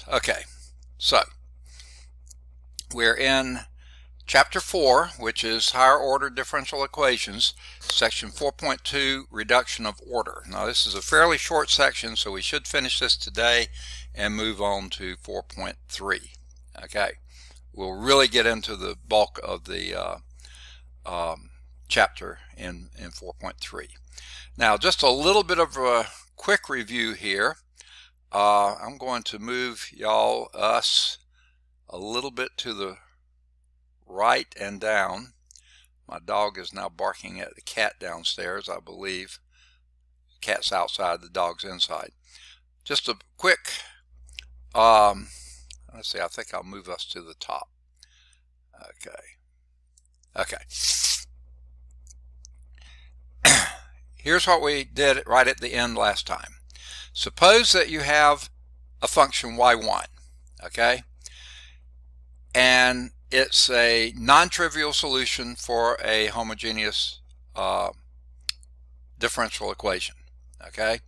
Okay, so we're in Chapter 4, which is higher order differential equations, section 4.2, reduction of order. Now this is a fairly short section, so we should finish this today and move on to 4.3. Okay, we'll really get into the bulk of the chapter in 4.3. Now just a little bit of a quick review here. I'm going to move us a little bit to the right and down. My dog is now barking at the cat downstairs, I believe. Cat's outside, the dog's inside. Just a quick, let's see, I think I'll move us to the top. Okay. Here's what we did right at the end last time. Suppose that you have a function y1, okay? And it's a non-trivial solution for a homogeneous differential equation, okay?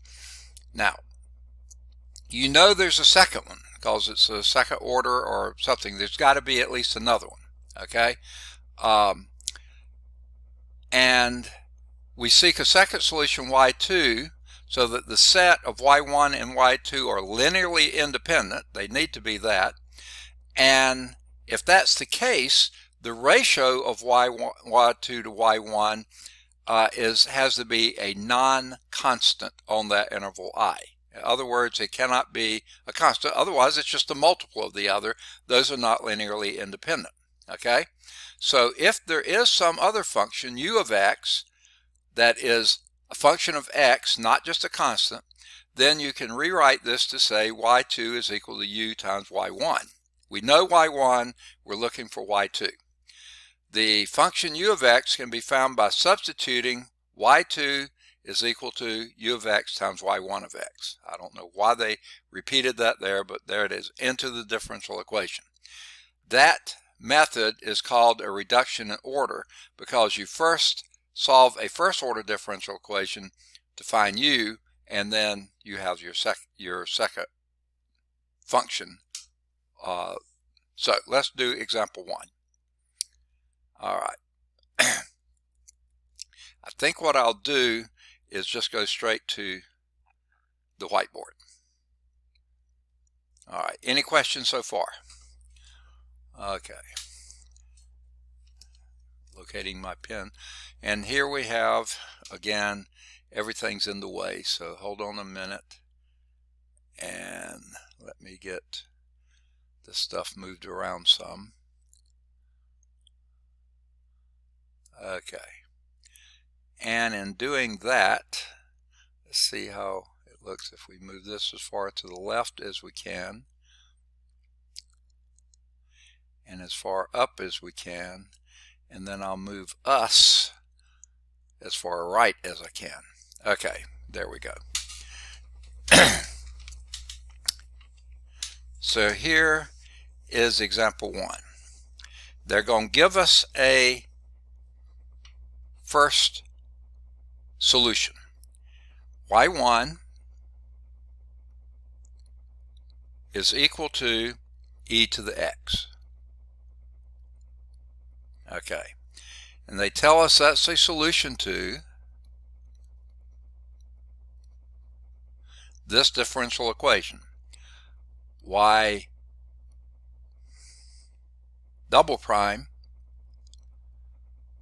Now, you know there's a second one because it's a second order or something. There's got to be at least another one, okay? And we seek a second solution y2 so that the set of y1 and y2 are linearly independent. They need to be that. And if that's the case, the ratio of y2 to y1 has to be a non-constant on that interval I. In other words, it cannot be a constant. Otherwise, it's just a multiple of the other. Those are not linearly independent. Okay? So if there is some other function, u of x, that is a function of x, not just a constant, then you can rewrite this to say y2 is equal to u times y1. We know y1, we're looking for y2. The function u of x can be found by substituting y2 is equal to u of x times y1 of x. I don't know why they repeated that there, but there it is, into the differential equation. That method is called a reduction in order because you first solve a first order differential equation to find u, and then you have your second function. So let's do example 1. All right. I think what I'll do is just go straight to the whiteboard. All right. Any questions so far? Okay. Locating my pen. And here we have, again, everything's in the way. So hold on a minute and let me get this stuff moved around some. Okay. And in doing that, let's see how it looks if we move this as far to the left as we can and as far up as we can, and then I'll move us as far right as I can. Okay, there we go. So here is example 1. They're going to give us a first solution. y1 is equal to e to the x. Okay. And they tell us that's a solution to this differential equation. Y double prime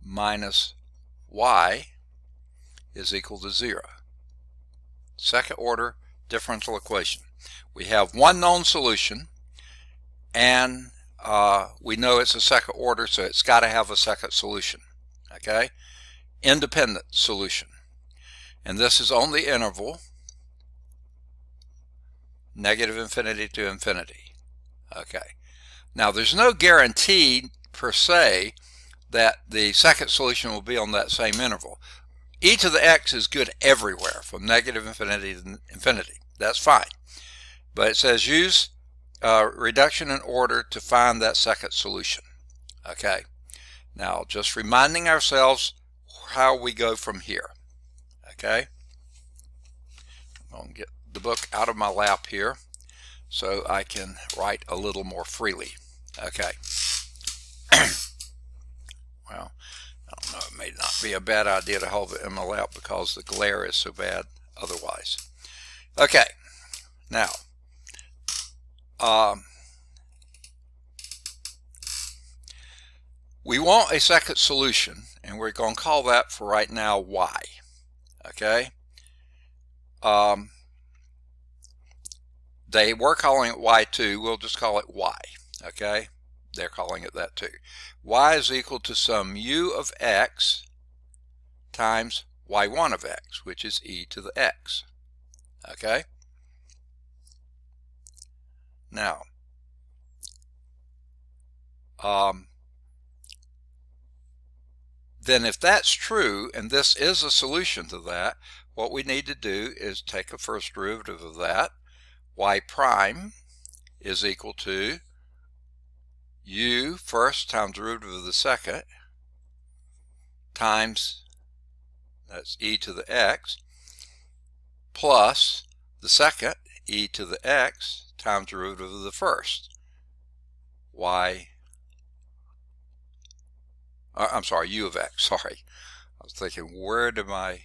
minus y is equal to 0. Second order differential equation. We have one known solution, and we know it's a second order, so it's got to have a second solution. Okay? Independent solution. And this is on the interval negative infinity to infinity. Okay. Now there's no guarantee per se that the second solution will be on that same interval. E to the x is good everywhere from negative infinity to infinity. That's fine. But it says use reduction in order to find that second solution. Okay. Now just reminding ourselves how we go from here. Okay. I'm going to get the book out of my lap here. so I can write a little more freely. Okay. Well, I don't know, it may not be a bad idea to hold the ML out because the glare is so bad otherwise. Okay, now we want a second solution, and we're going to call that for right now y. Okay. They were calling it y2, we'll just call it y. Okay, they're calling it that too. Y is equal to some u of x times y1 of x, which is e to the x. Okay. Now, then if that's true, and this is a solution to that, what we need to do is take a first derivative of that. Y prime is equal to u first times derivative of the second times, that's e to the x, plus the second, e to the x, times derivative of the first, y, I'm sorry, u of x, sorry. I was thinking, where did my,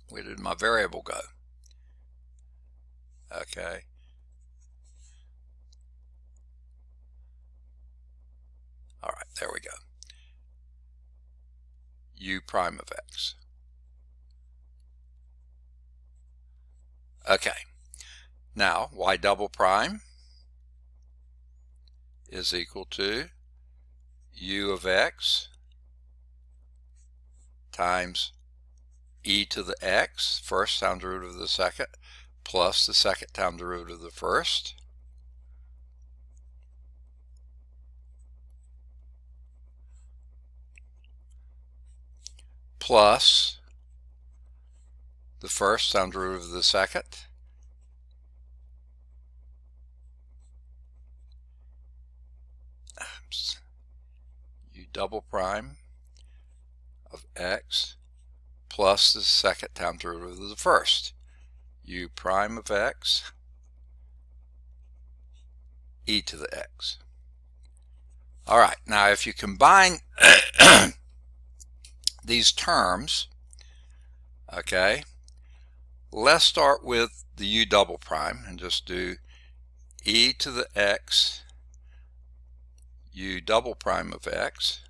where did my variable go? Okay. All right, there we go. U prime of x. Okay. Now, y double prime is equal to u of x times e to the x, first time derivative of the second, plus the second time derivative of the first, plus the first time derivative of the second, u double prime of x plus the second time derivative of the first, u prime of x e to the x. All right, now if you combine these terms, okay, let's start with the u double prime and just do e to the x u double prime of x.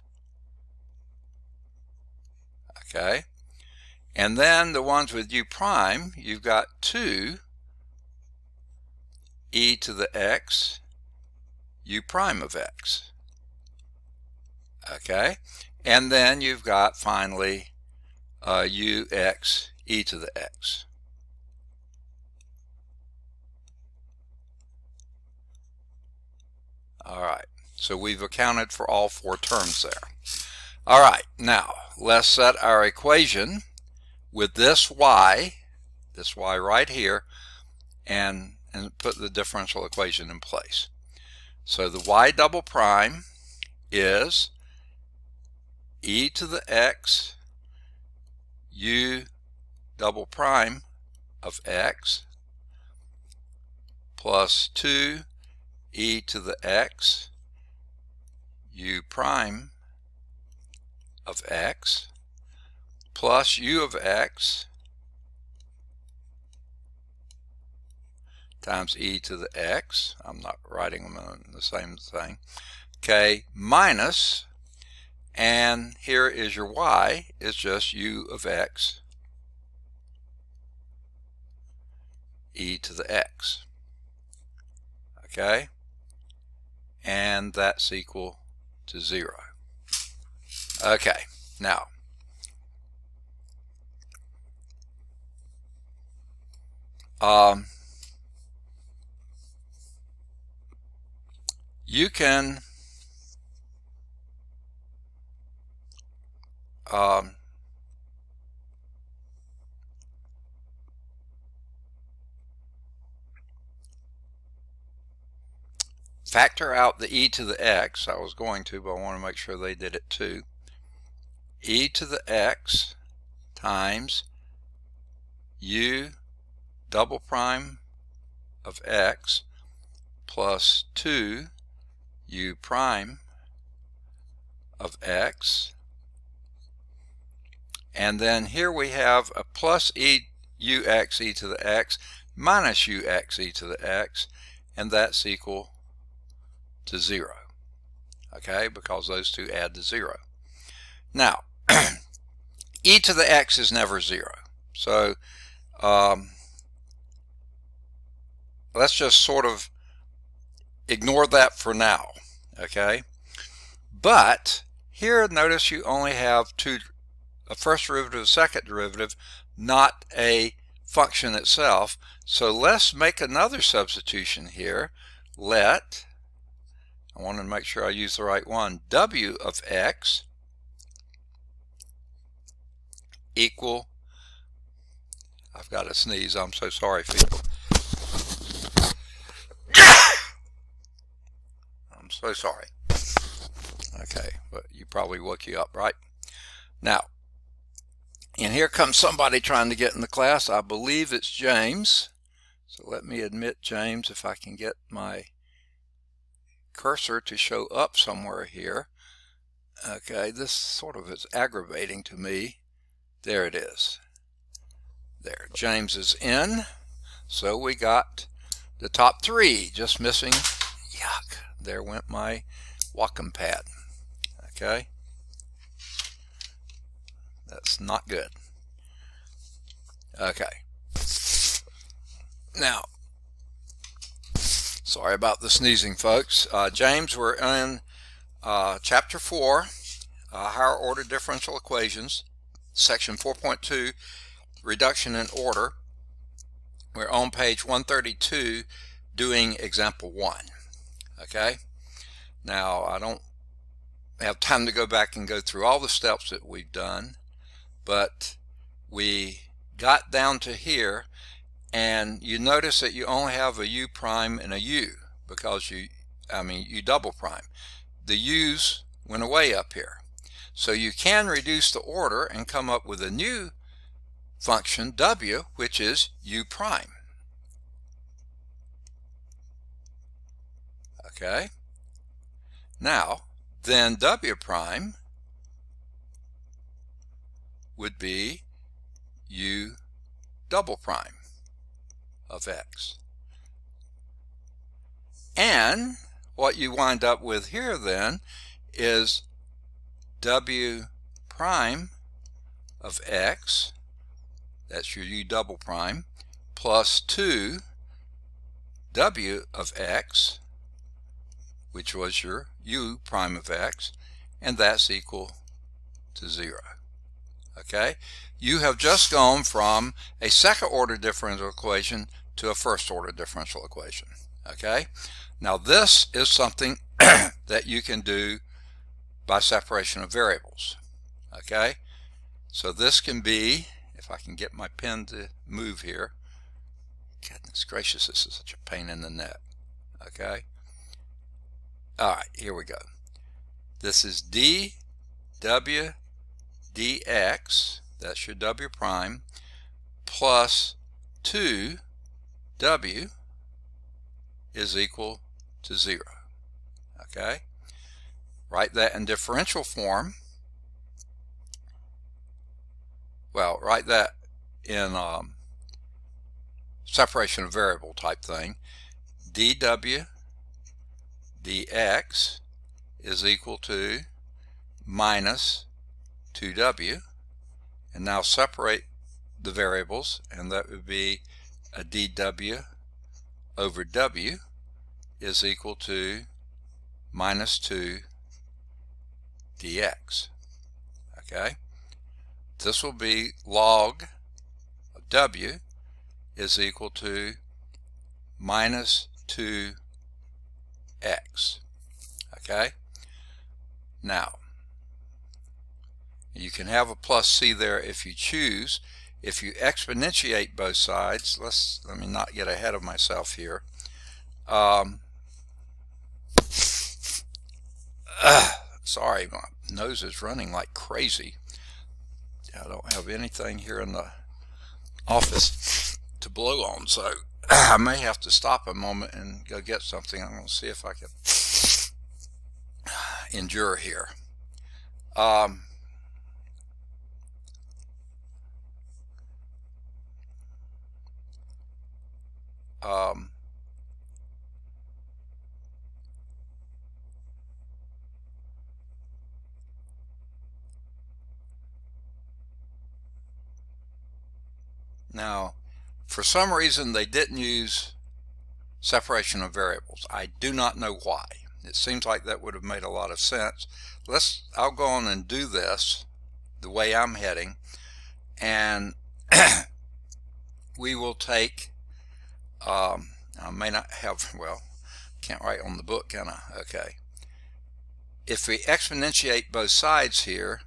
Okay, and then the ones with u prime, you've got 2 e to the x u prime of x. Okay, and then you've got finally ux e to the x. All right, so we've accounted for all 4 terms there. All right, now let's set our equation with this y right here, and put the differential equation in place. So the y double prime is e to the x u double prime of x plus 2 e to the x u prime of x plus u of x times e to the x, I'm not writing them in the same thing, okay, minus, and here is your y, is just u of x e to the x. Okay, and that's equal to 0. Okay, now you can factor out the e to the x. I was going to, but I want to make sure they did it too. E to the x times u double prime of x plus 2 u prime of x, and then here we have a plus ux e to the x minus ux e to the x, and that's equal to 0. Okay, because those two add to 0. Now, e to the x is never 0. So let's just sort of ignore that for now. Okay, but here notice you only have a first derivative, a second derivative, not a function itself. So let's make another substitution here. I want to make sure I use the right one, w of x equal, I've got to sneeze, I'm so sorry people. I'm so sorry. Okay, but you probably woke you up, right? Now, and here comes somebody trying to get in the class. I believe it's James. So let me admit James if I can get my cursor to show up somewhere here. Okay, this sort of is aggravating to me. There it is. There, James is in. So we got the top three, just missing, yuck, there went my Wacom pad. Okay, that's not good. Okay, now, sorry about the sneezing, folks. James, we're in chapter 4, higher order differential equations, section 4.2, reduction in order. We're on page 132 doing example 1. Okay, now I don't have time to go back and go through all the steps that we've done, but we got down to here, and you notice that you only have a u prime and a u because you double prime. The u's went away up here, so you can reduce the order and come up with a new function w, which is u prime. Okay, now then w prime would be u double prime of x. And what you wind up with here then is w prime of x, that's your u double prime, plus 2 w of x, which was your u prime of x, and that's equal to 0. Okay, you have just gone from a second order differential equation to a first order differential equation. Okay, now this is something that you can do by separation of variables. Okay, so this can be, if I can get my pen to move here, goodness gracious, this is such a pain in the neck. Okay, all right, here we go. This is dw dx, that's your w prime, plus 2w is equal to 0. Okay, write that in differential form. Well, write that in separation of variable type thing. dw dx is equal to minus 2w, and now separate the variables, and that would be a dw over w is equal to minus 2 dx. Okay, this will be log of w is equal to minus 2x. Okay, now you can have a plus c there if you choose. If you exponentiate both sides, let me not get ahead of myself here. Sorry, my nose is running like crazy. I don't have anything here in the office to blow on, so I may have to stop a moment and go get something. I'm going to see if I can endure here. Now, for some reason, they didn't use separation of variables. I do not know why. It seems like that would have made a lot of sense. I'll go on and do this the way I'm heading, and we will take, I may not have, well, can't write on the book, can I? Okay. If we exponentiate both sides here,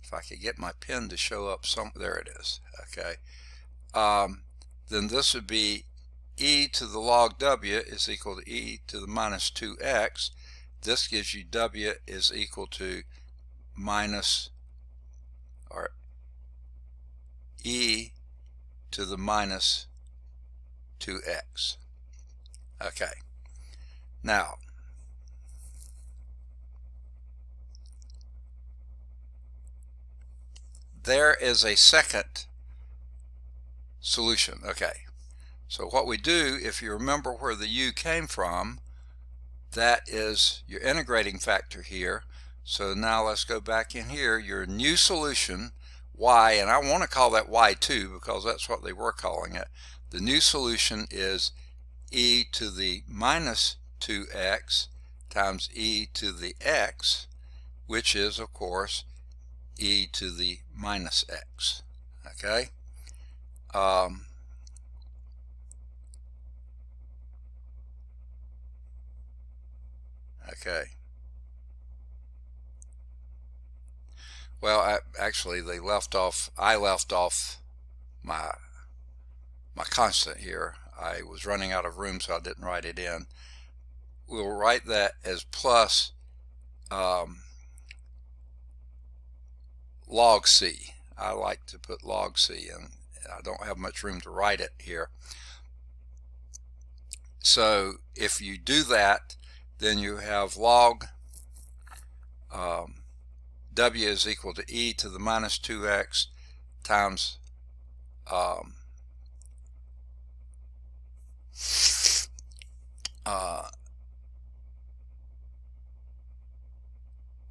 if I could get my pen to show up there it is, okay, then this would be e to the log w is equal to e to the minus 2x. This gives you w is equal to minus, or e to the minus 2x. Okay, now there is a second solution. Okay, so what we do, if you remember where the u came from, that is your integrating factor here. So now let's go back in here, your new solution, y, and I want to call that y2 because that's what they were calling it. The new solution is e to the minus 2x times e to the x, which is, of course, e to the minus x. Okay. Okay. Well, actually, I left off my constant here. I was running out of room, so I didn't write it in. We'll write that as plus log c. I like to put log c, and I don't have much room to write it here. So if you do that, then you have log w is equal to e to the minus 2x times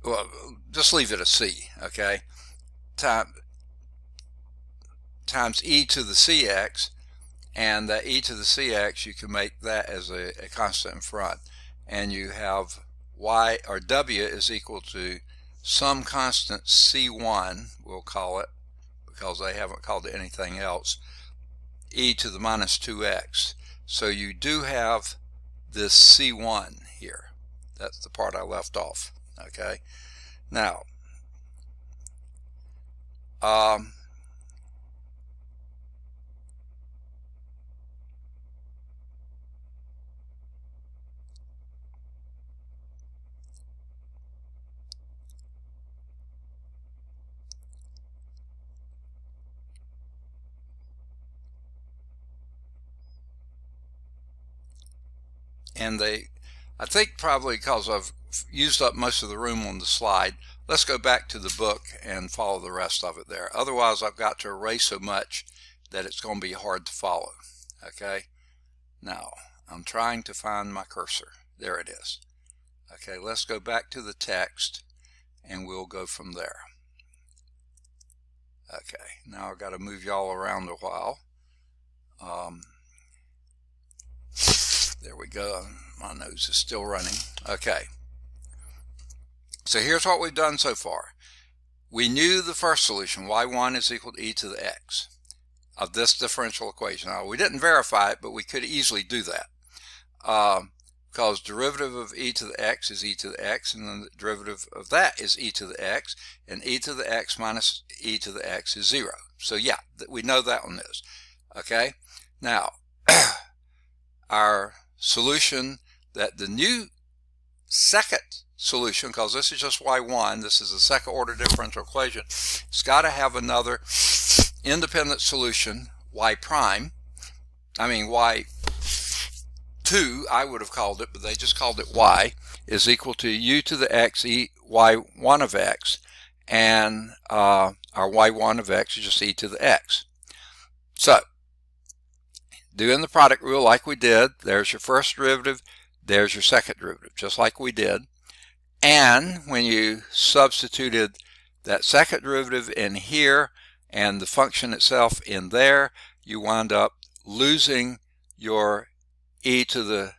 well, just leave it a c, okay, times e to the cx, and that e to the cx, you can make that as a constant in front, and you have y, or w, is equal to some constant c1, we'll call it, because they haven't called it anything else, e to the minus 2x. So you do have this c1 here. That's the part I left off. Okay, now and I think probably because I've used up most of the room on the slide, let's go back to the book and follow the rest of it there. Otherwise, I've got to erase so much that it's going to be hard to follow. Okay, now I'm trying to find my cursor. There it is. Okay, let's go back to the text and we'll go from there. Okay, now I've got to move y'all around a while. There we go. My nose is still running. Okay. So here's what we've done so far. We knew the first solution, y1 is equal to e to the x of this differential equation. Now, we didn't verify it, but we could easily do that. Because derivative of e to the x is e to the x, and then the derivative of that is e to the x, and e to the x minus e to the x is 0. So yeah, we know that one is. Okay. Now, our solution, that the new second solution, because this is just y1, this is a second order differential equation, it's got to have another independent solution, y prime, y2, I would have called it, but they just called it y, is equal to u to the x y1 of x, and our y1 of x is just e to the x. So, doing the product rule like we did, there's your first derivative, there's your second derivative, just like we did. And when you substituted that second derivative in here and the function itself in there, you wind up losing your e to the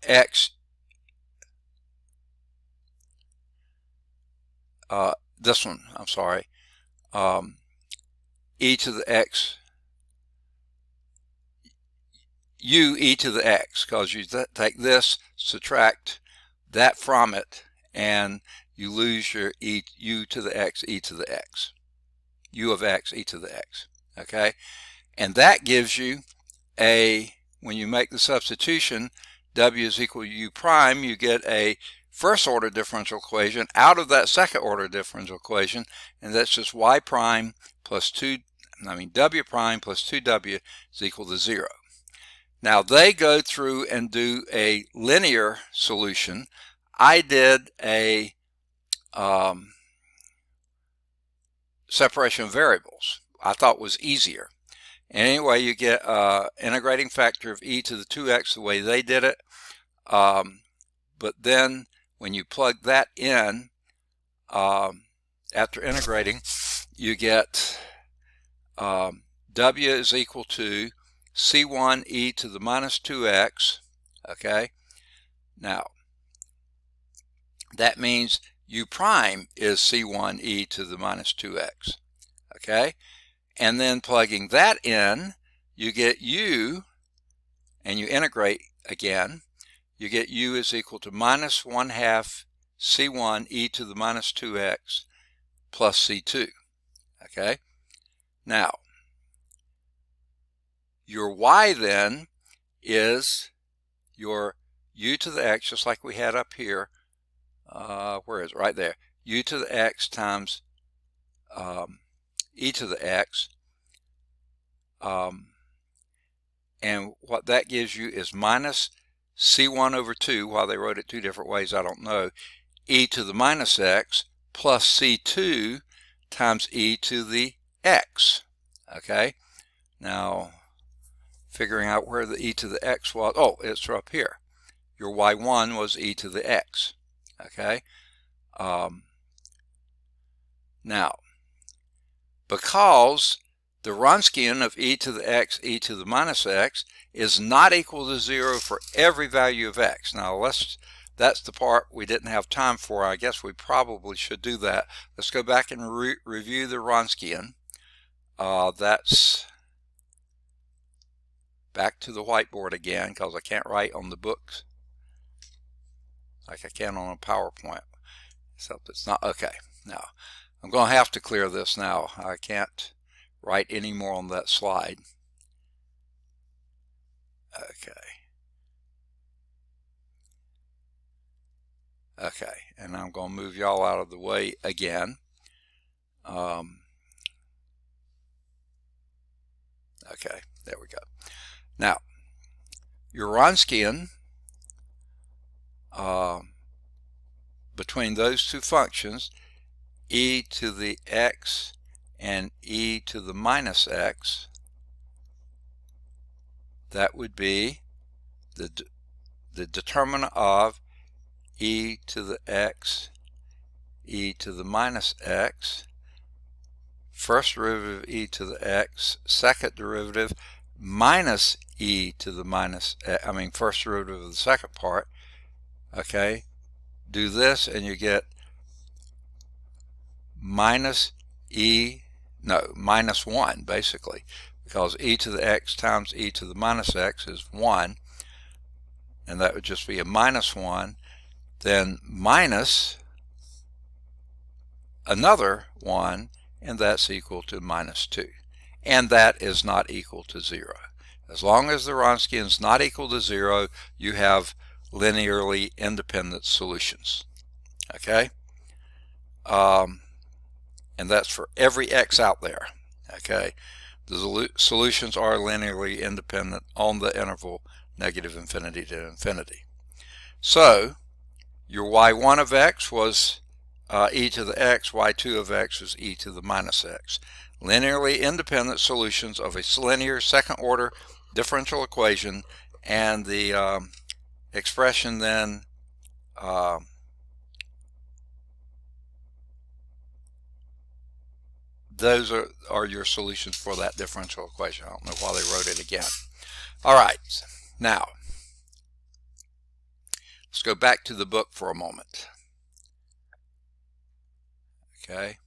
x, this one, I'm sorry, e to the x, u e to the x, because you take this, subtract that from it, and you lose your u to the x, e to the x, u of x, e to the x, okay? And that gives you when you make the substitution, w is equal to u prime, you get a first order differential equation out of that second order differential equation, and that's just y prime plus w prime plus 2w is equal to 0. Now they go through and do a linear solution. I did a separation of variables. I thought was easier. And anyway, you get integrating factor of e to the 2x the way they did it. But then when you plug that in, after integrating, you get w is equal to c1 e to the minus 2x, okay? Now, that means u prime is c1 e to the minus 2x, okay? And then plugging that in, you get u, and you integrate again, you get u is equal to minus 1/2 c1 e to the minus 2x plus c2, okay? Now, your y then is your u to the x, just like we had up here. Where is it? Right there. U to the x times e to the x. And what that gives you is minus c1 over 2, while they wrote it two different ways, I don't know, e to the minus x plus c2 times e to the x, okay? Now, figuring out where the e to the x was, oh, it's up here. Your y1 was e to the x, okay? Now, because the Wronskian of e to the x, e to the minus x is not equal to 0 for every value of x. Now, that's the part we didn't have time for. I guess we probably should do that. Let's go back and review the Wronskian. That's back to the whiteboard again, because I can't write on the books like I can on a PowerPoint. Except it's not. Okay, now I'm going to have to clear this now. I can't write any more on that slide. Okay, and I'm going to move y'all out of the way again. Okay, there we go. Now, your Wronskian between those two functions, e to the x and e to the minus x, that would be the determinant of e to the x, e to the minus x, first derivative of e to the x, second derivative minus e to the minus, first derivative of the second part, okay? Do this and you get minus 1 basically, because e to the x times e to the minus x is 1, and that would just be a minus 1, then minus another 1, and that's equal to minus 2. And that is not equal to 0. As long as the Wronskian is not equal to 0, you have linearly independent solutions. Okay? And that's for every x out there. Okay, the solutions are linearly independent on the interval negative infinity to infinity. So your y1 of x was e to the x, y2 of x was e to the minus x. Linearly independent solutions of a linear second order differential equation, and the expression then those are your solutions for that differential equation. I don't know why they wrote it again. All right, now let's go back to the book for a moment. Okay,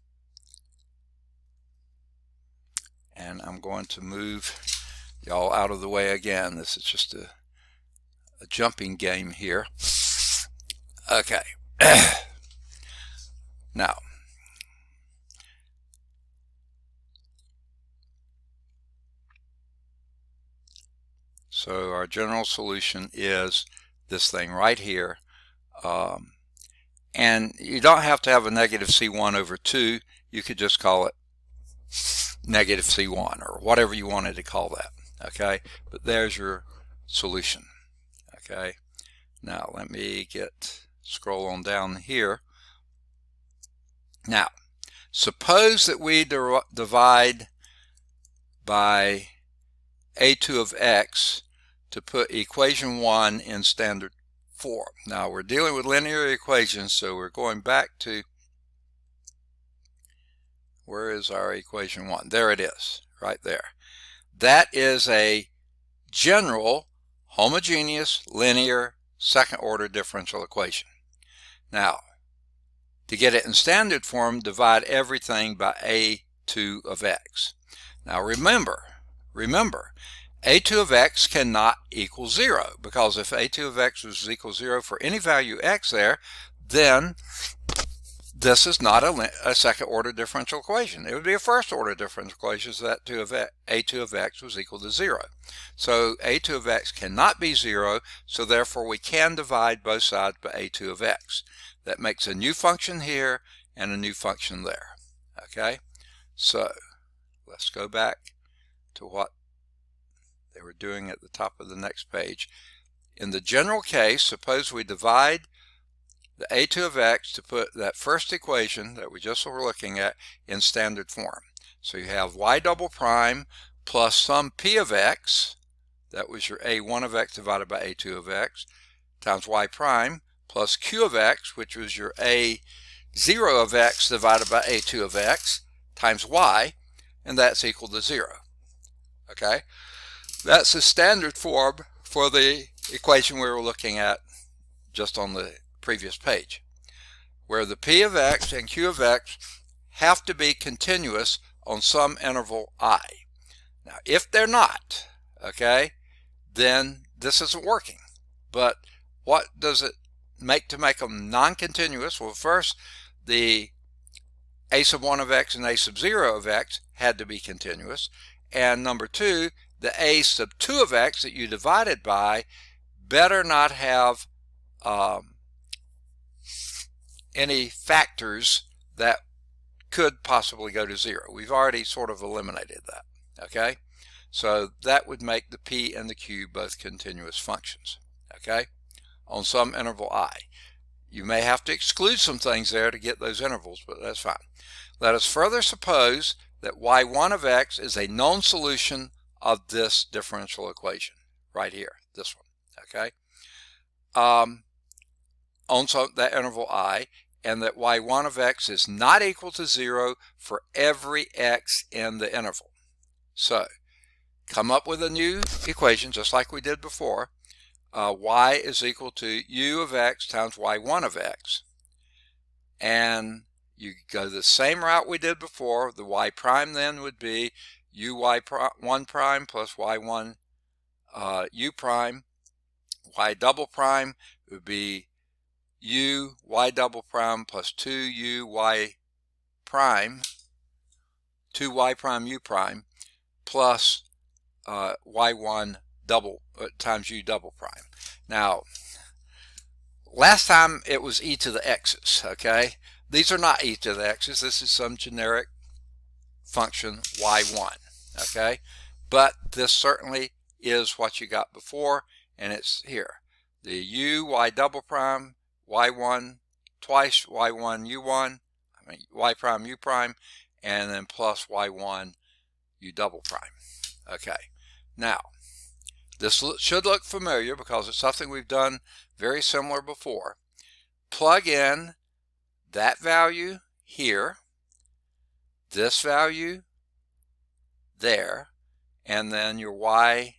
and I'm going to move y'all out of the way again. This is just a jumping game here. Okay, now so our general solution is this thing right here, and you don't have to have a negative c1 over 2. You could just call it negative c1 or whatever you wanted to call that. Okay, but there's your solution. Okay, now let me scroll on down here. Now suppose that we divide by a2 of x to put equation 1 in standard form. Now we're dealing with linear equations, so we're going back to, where is our equation 1? There it is, right there. That is a general homogeneous linear second order differential equation. Now to get it in standard form, divide everything by a2 of x. Now remember, a2 of x cannot equal 0, because if a2 of x was equal 0 for any value x there, then this is not a second order differential equation. It would be a first order differential equation, so that a2 of x was equal to 0. So a2 of x cannot be 0, so therefore we can divide both sides by a2 of x. That makes a new function here and a new function there. Okay, so let's go back to what they were doing at the top of the next page. In the general case, suppose we divide the a2 of x to put that first equation that we just were looking at in standard form. So you have y double prime plus some p of x, that was your a1 of x divided by a2 of x, times y prime plus q of x, which was your a0 of x divided by a2 of x, times y, and that's equal to 0. Okay, that's the standard form for the equation we were looking at just on the previous page, where the p of x and q of x have to be continuous on some interval I. Now if they're not, okay, then this isn't working. But what does it make to make them non-continuous? Well, first, the a sub 1 of x and a sub 0 of x had to be continuous, and number 2, the a sub 2 of x that you divided by better not have any factors that could possibly go to 0. We've already sort of eliminated that. Okay, so that would make the p and the q both continuous functions. Okay, on some interval I. You may have to exclude some things there to get those intervals, but that's fine. Let us further suppose that y1 of x is a known solution of this differential equation right here, this one. Okay, on that interval I, and that y1 of x is not equal to 0 for every x in the interval. So come up with a new equation just like we did before. Y is equal to u of x times y1 of x, and you go the same route we did before. The y prime then would be uy1 prime plus y1 u prime. Y double prime would be u y double prime plus 2u y prime, 2y prime u prime, plus y1 double times u double prime. Now last time it was e to the x's. Okay, these are not e to the x's. This is some generic function y1. Okay, but this certainly is what you got before, and it's here. The u y double prime y1 twice y1 u1, I mean y prime u prime, and then plus y1 u double prime. Okay, now this should look familiar because it's something we've done very similar before. Plug in that value here, this value there, and then your y,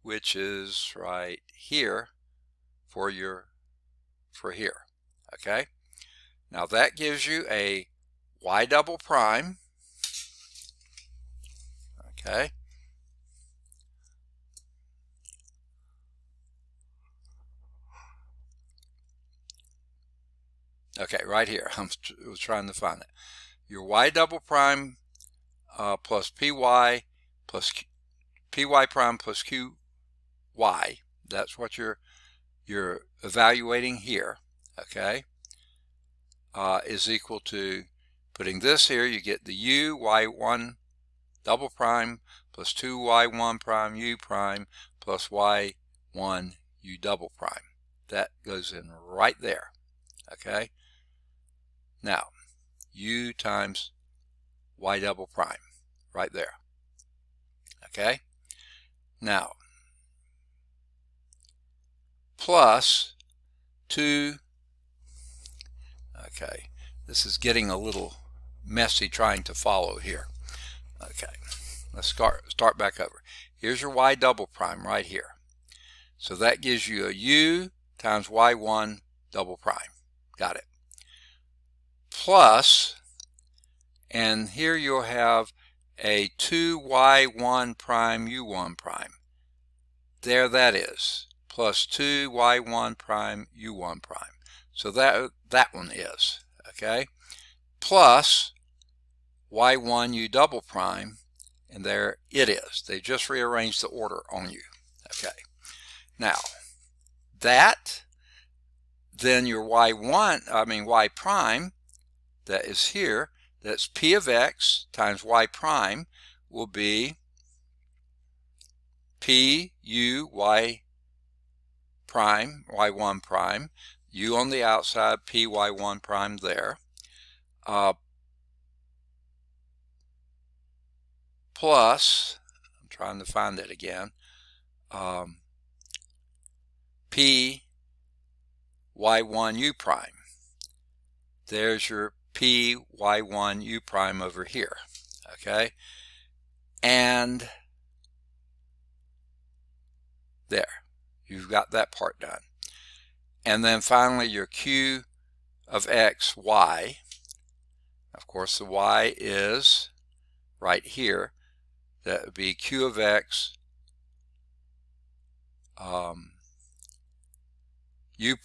which is right here for here. Okay, now that gives you a y double prime. Okay, right here. I was trying to find it. Your y double prime plus py plus py prime plus qy. That's what you're evaluating here. Okay, is equal to, putting this here, you get the u y1 double prime plus 2y1 prime u prime plus y1 u double prime. That goes in right there. Okay, now u times y double prime right there. Okay, now plus 2. Okay, this is getting a little messy trying to follow here. Okay, let's start back over. Here's your y double prime right here. So that gives you a u times y1 double prime. Got it. Plus, and here you'll have a 2y1 prime u1 prime. There that is. Plus 2y1 prime u1 prime. So that one is. Okay. Plus y1 u double prime, and there it is. They just rearranged the order on you. Okay, now that, then your y prime that is here, that's p of x times y prime, will be p u y prime, y1 prime, u on the outside, p y1 prime there, plus, I'm trying to find it again, p y1 u prime. There's your p y1 u prime over here. Okay, and there, you've got that part done. And then finally your q of x y. Of course the y is right here. That would be q of x u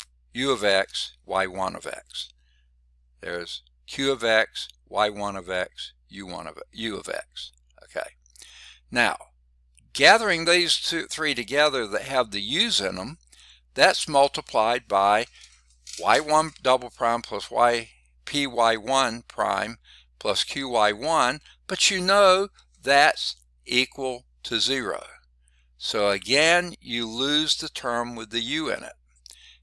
of x, y1 of x. There's q of x, y1 of x, u of x. Okay. Now, gathering these three together that have the u's in them, that's multiplied by y1 double prime plus py1 prime plus qy1, but you know that's equal to 0. So again, you lose the term with the u in it.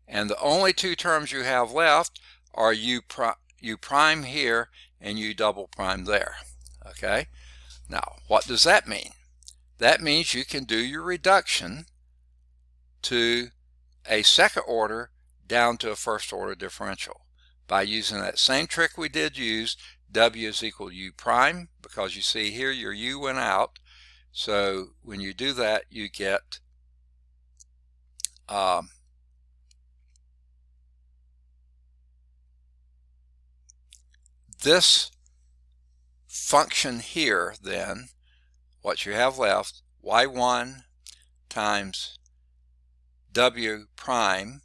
And the only two terms you have left are u prime here and u double prime there. Okay? Now, what does that mean? That means you can do your reduction to a second order down to a first order differential by using that same trick we did use. W is equal to u prime, because you see here your u went out. So when you do that, you get this function here. Then what you have left, y1 times w prime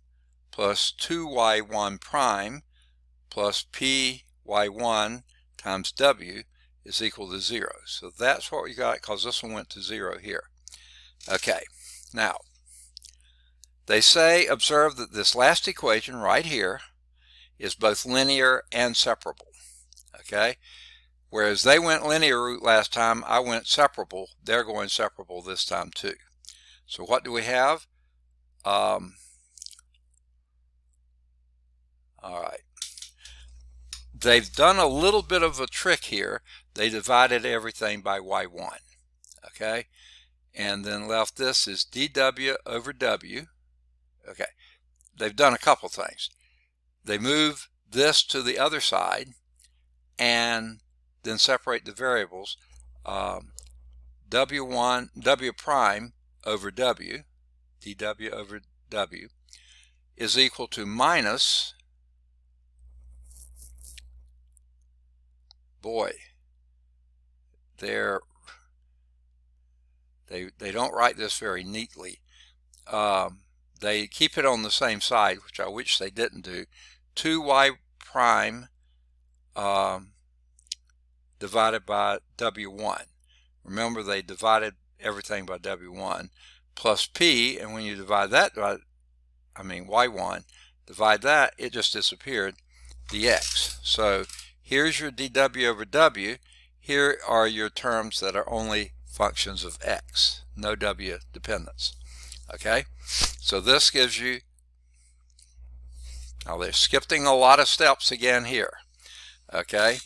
plus 2y1 prime plus py1 times w is equal to 0. So that's what we got, because this one went to 0 here. Okay, now they say, observe that this last equation right here is both linear and separable. Okay, Whereas they went linear route last time, I went separable. They're going separable this time too. So what do we have? All right. They've done a little bit of a trick here. They divided everything by y1, okay? And then left this as dw over w. Okay, they've done a couple things. They move this to the other side and then separate the variables. W1, w prime over w, dw over w, is equal to minus, boy, they don't write this very neatly. They keep it on the same side, which I wish they didn't do. 2y prime divided by w1. Remember, they divided everything by w1 plus p, and when you divide that by, y1, divide that, it just disappeared, dx. So here's your dw over w. Here are your terms that are only functions of x, no w dependence. Okay, so this gives you, now they're skipping a lot of steps again here. Okay,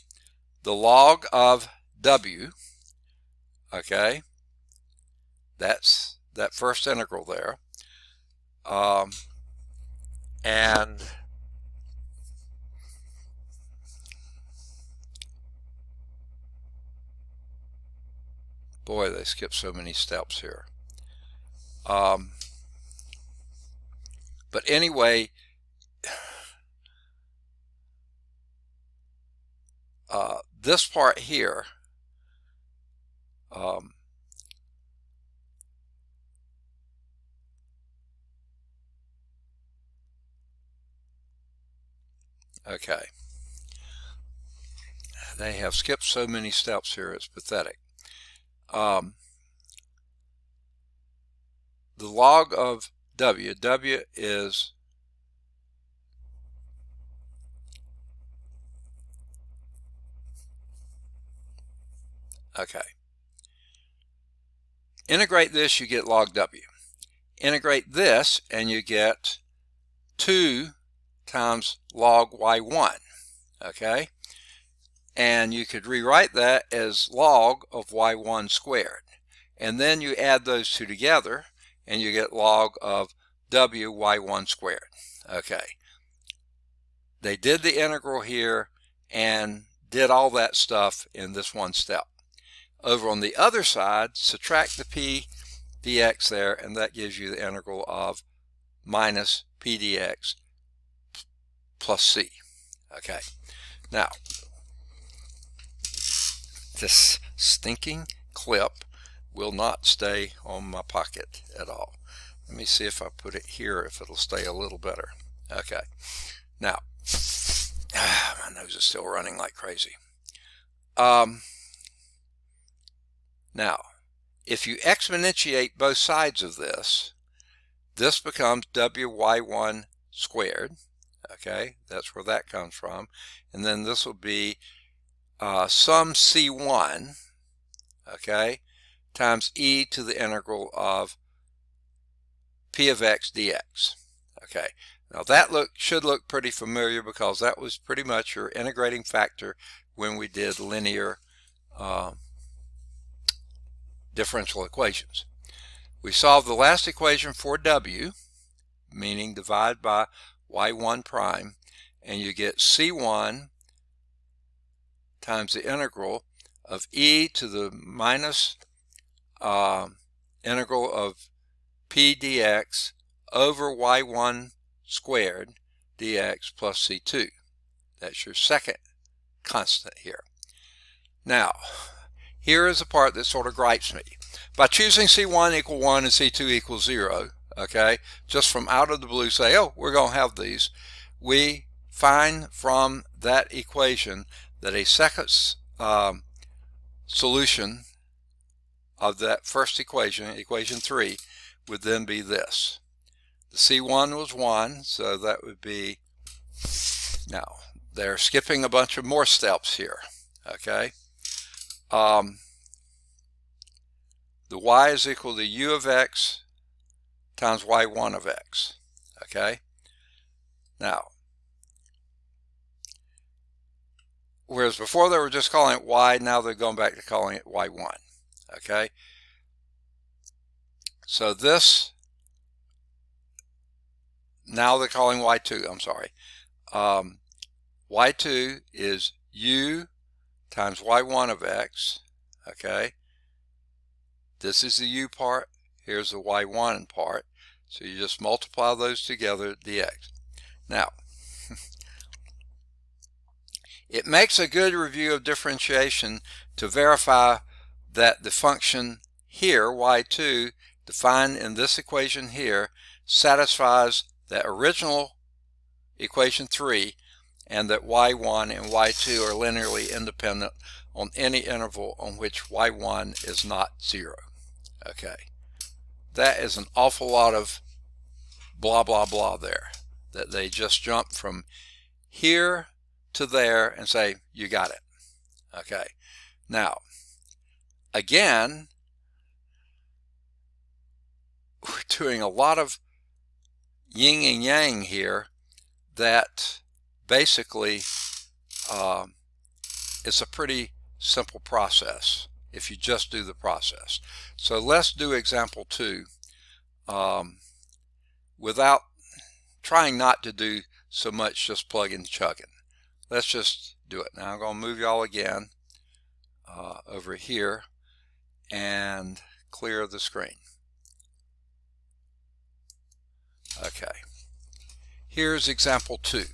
the log of w, okay, that's that first integral there, and boy, they skip so many steps here. But anyway, this part here, okay, they have skipped so many steps here, it's pathetic. The log of w is okay. Integrate this, you get log w. Integrate this and you get 2 times log y1, okay? And you could rewrite that as log of y1 squared. And then you add those two together and you get log of w y1 squared, okay? They did the integral here and did all that stuff in this one step. Over on the other side, subtract the p dx there, and that gives you the integral of minus p dx plus c. Okay, now this stinking clip will not stay on my pocket at all. Let me see if I put it here, if it'll stay a little better. Okay, now my nose is still running like crazy. Now, if you exponentiate both sides of this, this becomes wy1 squared. Okay, that's where that comes from. And then this will be sum c1, okay, times e to the integral of p of x dx. Okay, now that should look pretty familiar because that was pretty much your integrating factor when we did linear differential equations. We solved the last equation for w, meaning divide by y1 prime, and you get c1 times the integral of e to the minus integral of p dx over y1 squared dx plus c2. That's your second constant here. Now, here is the part that sort of gripes me. By choosing c1 equal 1 and c2 equals 0, okay, just from out of the blue say, oh, we're going to have these, we find from that equation that a second solution of that first equation, equation 3, would then be this. The c1 was 1, so that would be, now, they're skipping a bunch of more steps here, okay? the y is equal to u of x times y1 of x. Okay? Now, whereas before they were just calling it y, now they're going back to calling it y1. Okay? So this, now they're calling y2, I'm sorry. Y2 is u times y1 of x. Okay? This is the u part, here's the y1 part. So you just multiply those together, dx. Now, it makes a good review of differentiation to verify that the function here, y2, defined in this equation here, satisfies that original equation 3, and that y1 and y2 are linearly independent on any interval on which y1 is not 0. Okay, that is an awful lot of blah blah blah there, that they just jump from here to there and say you got it. Okay, now again, we're doing a lot of yin and yang here that basically it's a pretty simple process if you just do the process. So let's do example 2 without trying not to do so much just plugging chugging. Let's just do it. Now I'm going to move y'all again over here and clear the screen. Okay, here's example 2.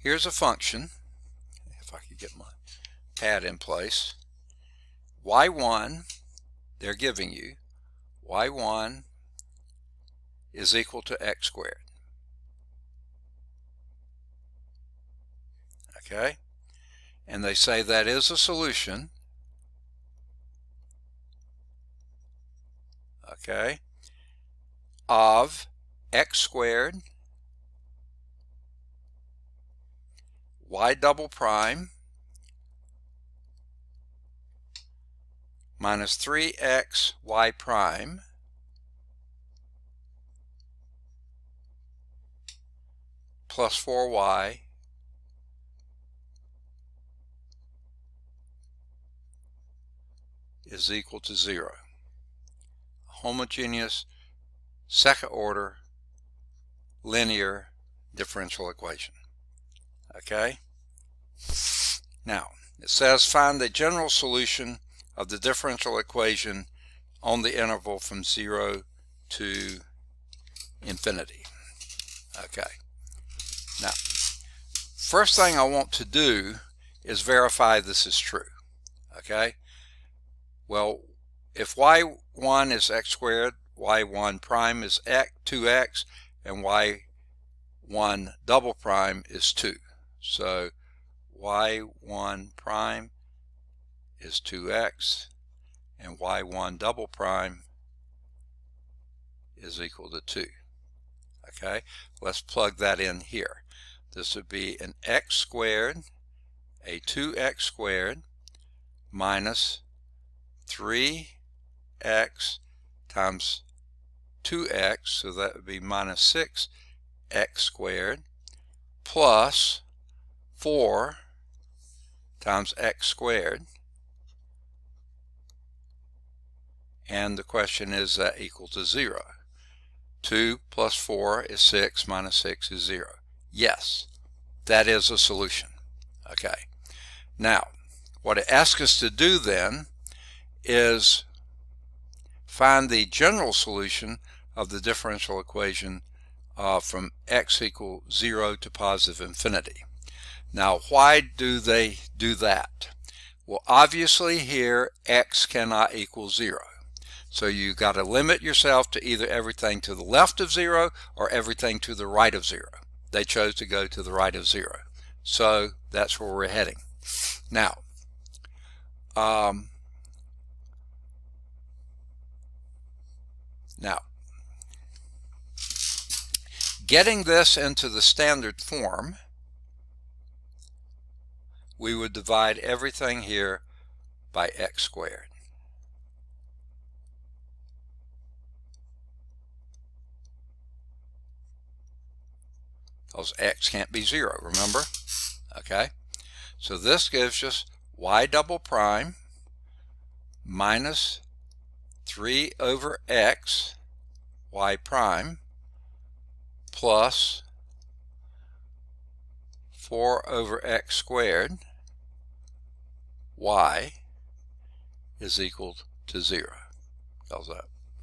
Here's a function, if I could get my pad in place. y1, they're giving you, y1 is equal to x squared. Okay, and they say that is a solution, okay, of x squared y double prime minus 3x y prime plus 4y is equal to 0. Homogeneous second order linear differential equation. Okay? Now, it says find the general solution of the differential equation on the interval from 0 to infinity. Okay. Now, first thing I want to do is verify this is true. Okay? Well, if y1 is x squared, y1 prime is 2x, and y1 double prime is 2. So y1 prime is 2x, and y1 double prime is equal to 2. Okay, let's plug that in here. This would be an x squared, a 2x squared, minus 3x times 2x, so that would be minus 6x squared, plus 4 times x squared. And the question is that equal to 0? 2 plus 4 is 6, minus 6 is 0. Yes, that is a solution. Okay, now what it asks us to do then is find the general solution of the differential equation from x equal 0 to positive infinity. Now, why do they do that? Well, obviously here x cannot equal 0. So you got to limit yourself to either everything to the left of 0 or everything to the right of 0. They chose to go to the right of 0. So that's where we're heading. Now, Getting this into the standard form, we would divide everything here by x squared. Because x can't be 0, remember? Okay, so this gives us y double prime minus 3 over x y prime plus 4 over x squared y is equal to 0. Because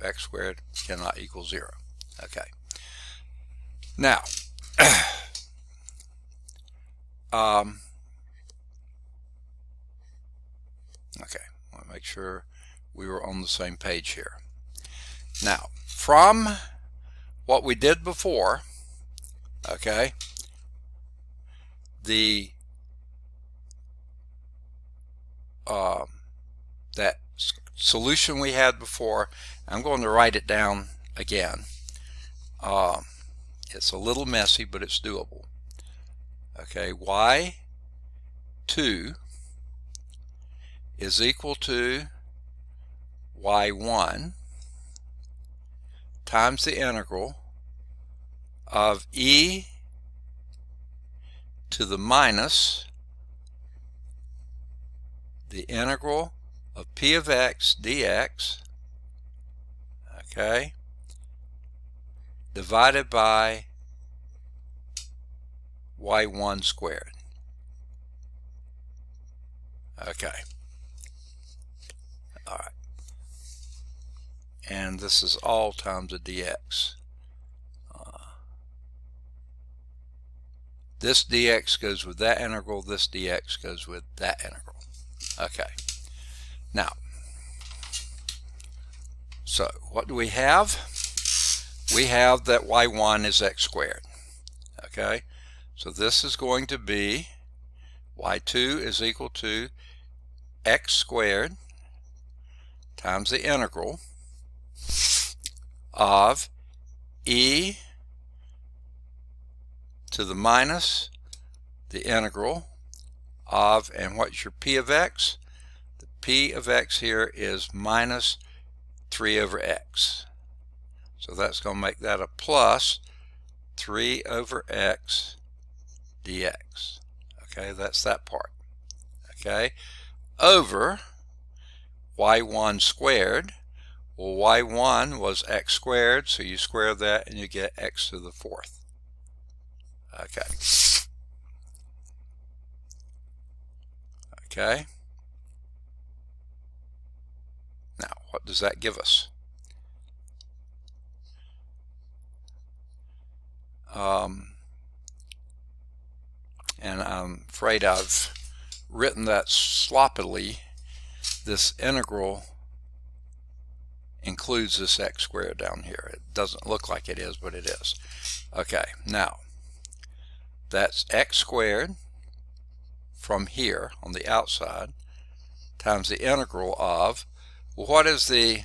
x squared cannot equal 0. Okay. Now, okay, I want to make sure we were on the same page here. Now, from what we did before, okay, that solution we had before, I'm going to write it down again. It's a little messy, but it's doable. Okay, y2 is equal to y1 times the integral of e to the minus the integral of p of x dx, okay, divided by y1 squared. Okay. All right. And this is all times a dx. This dx goes with that integral, this dx goes with that integral. Okay. Now, so what do we have? We have that y1 is x squared. Okay. So this is going to be y2 is equal to x squared times the integral of e to the minus the integral of, and what's your p of x? The p of x here is minus 3 over x. So that's going to make that a plus 3 over x dx. Okay, that's that part. Okay, over y1 squared. Well, y1 was x squared, so you square that and you get x to the 4th. Okay. Okay. Now, what does that give us? And I'm afraid I've written that sloppily. This integral includes this x squared down here. It doesn't look like it is, but it is. Okay, now that's x squared from here on the outside times the integral of, well, what is the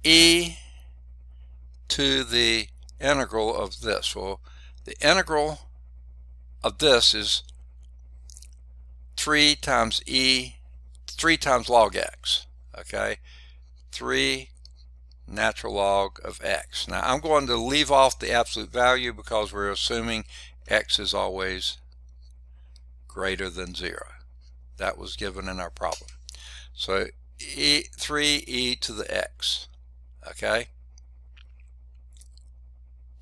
e to the integral of this? Well, the integral of this is 3 times log x. Okay, 3 natural log of x. Now I'm going to leave off the absolute value because we're assuming x is always greater than 0. That was given in our problem. So 3e to the x. Okay,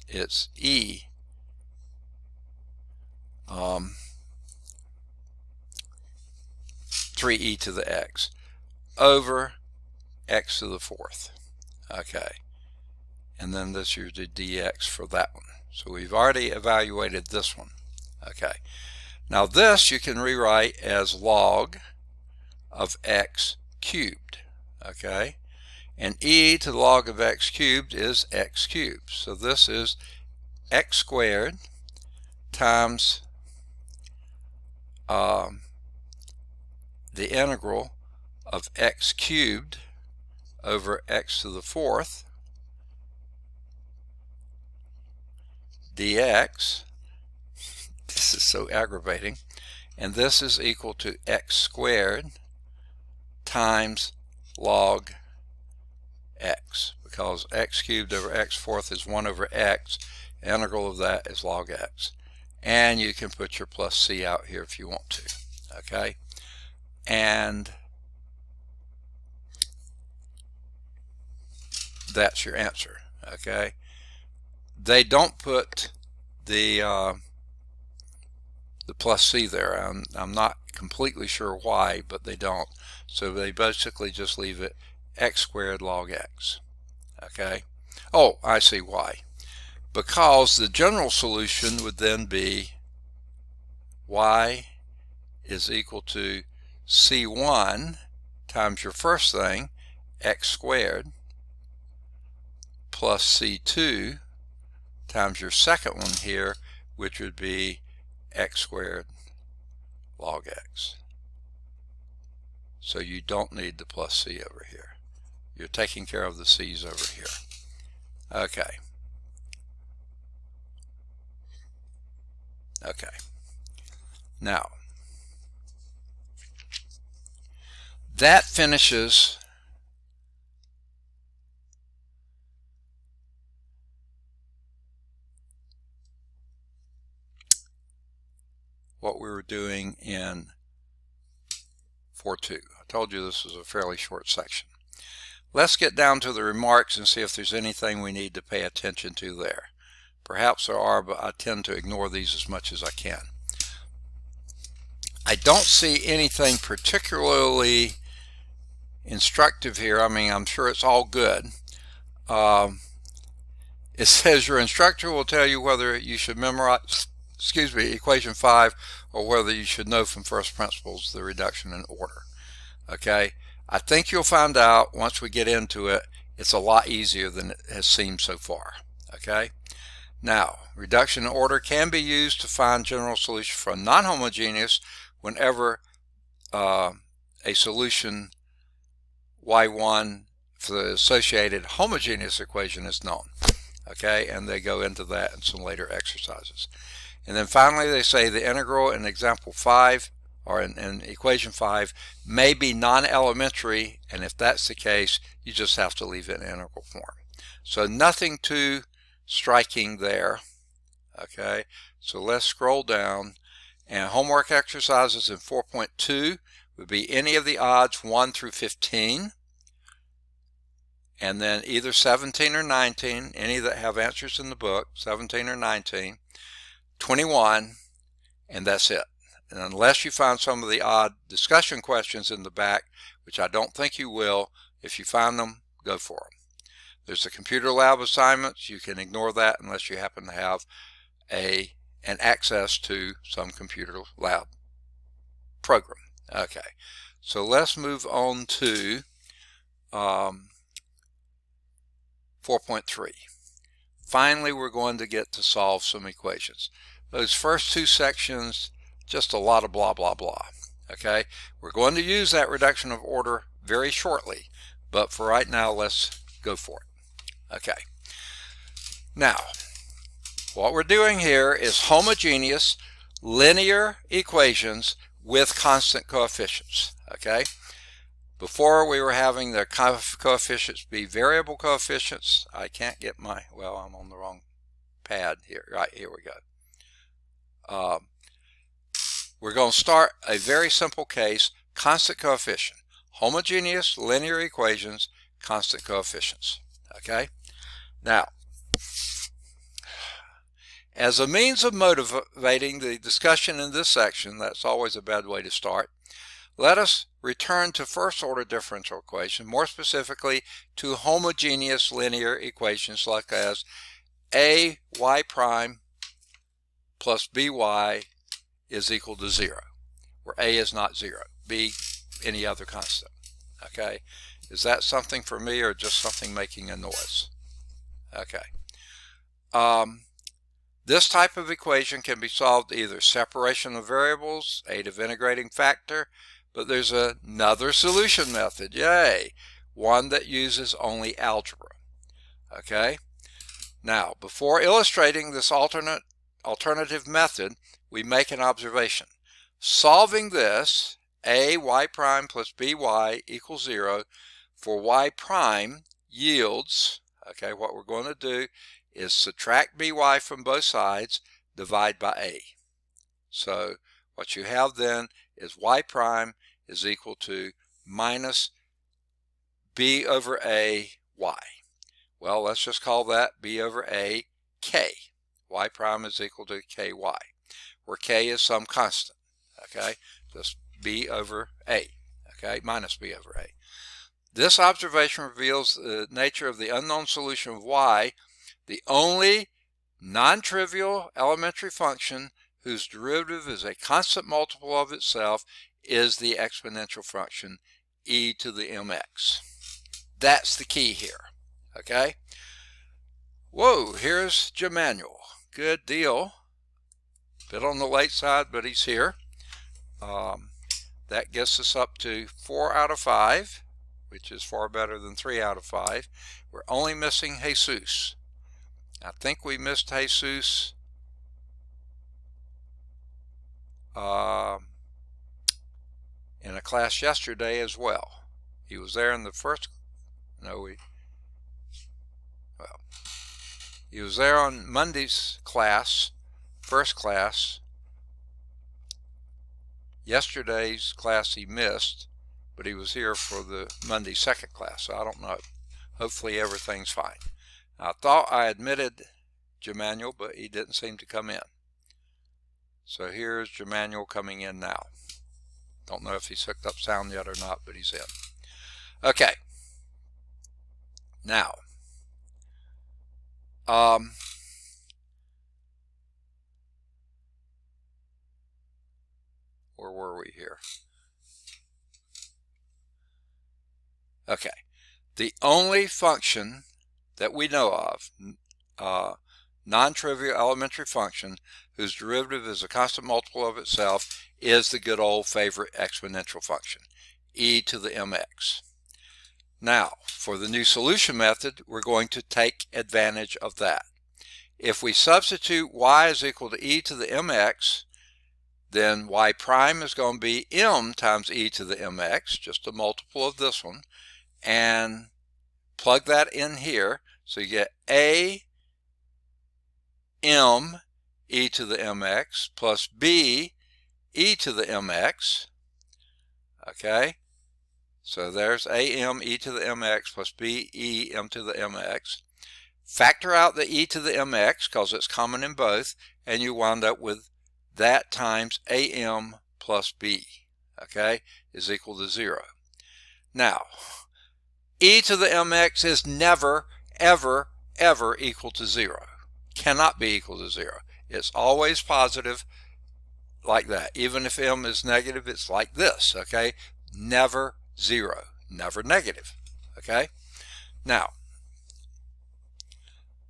it's e 3e to the x over x to the 4th. Okay, and then this is the dx for that one. So we've already evaluated this one. Okay, now this you can rewrite as log of x cubed. Okay, and e to the log of x cubed is x cubed. So this is x squared times the integral of x cubed over x to the 4th dx, this is so aggravating, and this is equal to x squared times log x, because x cubed over x fourth is 1 over x. Integral of that is log x. And you can put your plus c out here if you want to. Okay? And that's your answer. Okay? They don't put the plus c there. I'm not completely sure why, but they don't. So they basically just leave it x squared log x. Okay? Oh, I see why. Because the general solution would then be y is equal to c1 times your first thing, x squared, plus c2 times your second one here, which would be x squared log x. So you don't need the plus c over here. You're taking care of the c's over here. Okay. Okay. Now, that finishes what we were doing in 4.2. I told you this was a fairly short section. Let's get down to the remarks and see if there's anything we need to pay attention to there. Perhaps there are, but I tend to ignore these as much as I can. I don't see anything particularly instructive here. I mean, I'm sure it's all good. It says your instructor will tell you whether you should memorize, equation 5, or whether you should know from first principles the reduction in order. Okay, I think you'll find out once we get into it, it's a lot easier than it has seemed so far. Okay, now reduction in order can be used to find general solution for a non-homogeneous whenever a solution y1 for the associated homogeneous equation is known. Okay, and they go into that in some later exercises. And then finally they say the integral in example 5 or in equation 5 may be non-elementary, and if that's the case, you just have to leave it in integral form. So nothing too striking there. Okay, so let's scroll down, and homework exercises in 4.2 would be any of the odds 1 through 15, and then either 17 or 19, any that have answers in the book, 17 or 19, 21, and that's it. And unless you find some of the odd discussion questions in the back, which I don't think you will, if you find them, go for them. There's the computer lab assignments. You can ignore that unless you happen to have an access to some computer lab program. Okay, so let's move on to 4.3. Finally, we're going to get to solve some equations. Those first two sections, just a lot of blah, blah, blah. Okay, we're going to use that reduction of order very shortly, but for right now, let's go for it. Okay, now, what we're doing here is homogeneous linear equations with constant coefficients. Okay, before we were having the coefficients be variable coefficients. I can't get my, well, I'm on the wrong pad here. Right, here we go. We're going to start a very simple case, constant coefficient. Homogeneous linear equations, constant coefficients. Okay? Now, as a means of motivating the discussion in this section, that's always a bad way to start, let us return to first order differential equation, more specifically to homogeneous linear equations like as a y prime plus by is equal to 0, where a is not 0, b any other constant. Okay, is that something for me or just something making a noise? Okay. This type of equation can be solved either separation of variables, aid of integrating factor, but there's another solution method, yay, one that uses only algebra. Okay, Now, before illustrating this alternative method, we make an observation. Solving this, y prime plus by equals 0 for y prime yields, okay, what we're going to do is subtract by from both sides, divide by a. So what you have then is y prime is equal to minus b over a y. Well, let's just call that b over a k. Y prime is equal to ky, where k is some constant, okay? Just b over a, okay, minus b over a. This observation reveals the nature of the unknown solution of y, the only non-trivial elementary function whose derivative is a constant multiple of itself is the exponential function e to the mx. That's the key here, okay? Whoa, here's Jemanuel. Good deal. Bit on the late side, but he's here. That gets us up to 4 out of 5, which is far better than 3 out of 5. We're only missing Jesus. I think we missed Jesus in a class yesterday as well. He was there in the first, he was there on Monday's class, first class. Yesterday's class he missed, but he was here for the Monday second class, so I don't know. Hopefully everything's fine. I thought I admitted Jemanuel, but he didn't seem to come in. So here's Jemanuel coming in now. Don't know if he's hooked up sound yet or not, but he's in. Okay. Now, where were we here? Okay. The only function that we know of, non-trivial elementary function, whose derivative is a constant multiple of itself, is the good old favorite exponential function, e to the mx. Now, for the new solution method, we're going to take advantage of that. If we substitute y is equal to e to the mx, then y prime is going to be m times e to the mx, just a multiple of this one, and plug that in here. So you get a m e to the mx plus b e to the mx. Okay, so there's a m e to the mx plus b e m to the mx. Factor out the e to the mx because it's common in both, and you wind up with that times am plus b, okay, is equal to 0. Now, e to the mx is never, ever, ever equal to 0. Cannot be equal to 0. It's always positive like that. Even if m is negative, it's like this, okay? Never 0, never negative, okay? Now,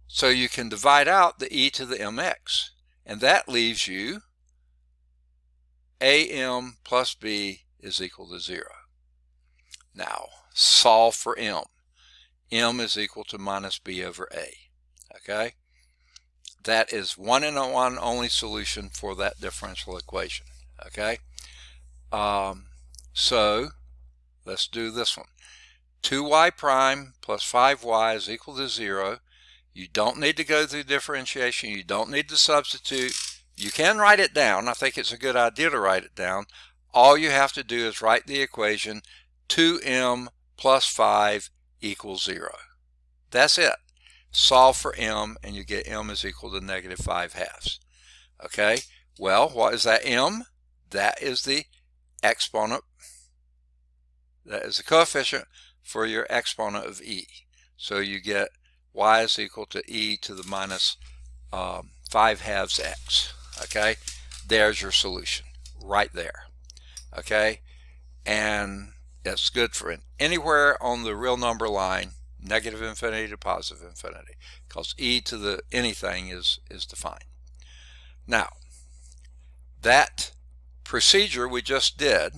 so you can divide out the e to the mx, and that leaves you am plus b is equal to 0. Now, solve for m. M is equal to minus b over a, okay? That is one and one only solution for that differential equation, okay? So let's do this one. 2y prime plus 5y is equal to 0. You don't need to go through differentiation. You don't need to substitute. You can write it down. I think it's a good idea to write it down. All you have to do is write the equation 2m plus 5 equals 0. That's it. Solve for m, and you get m is equal to negative 5/2. Okay, well, what is that m? That is the exponent. That is the coefficient for your exponent of e. So you get y is equal to e to the minus 5/2 x. Okay, there's your solution right there. Okay, and that's good for anywhere on the real number line, negative infinity to positive infinity, because e to the anything is defined. Now, that procedure we just did,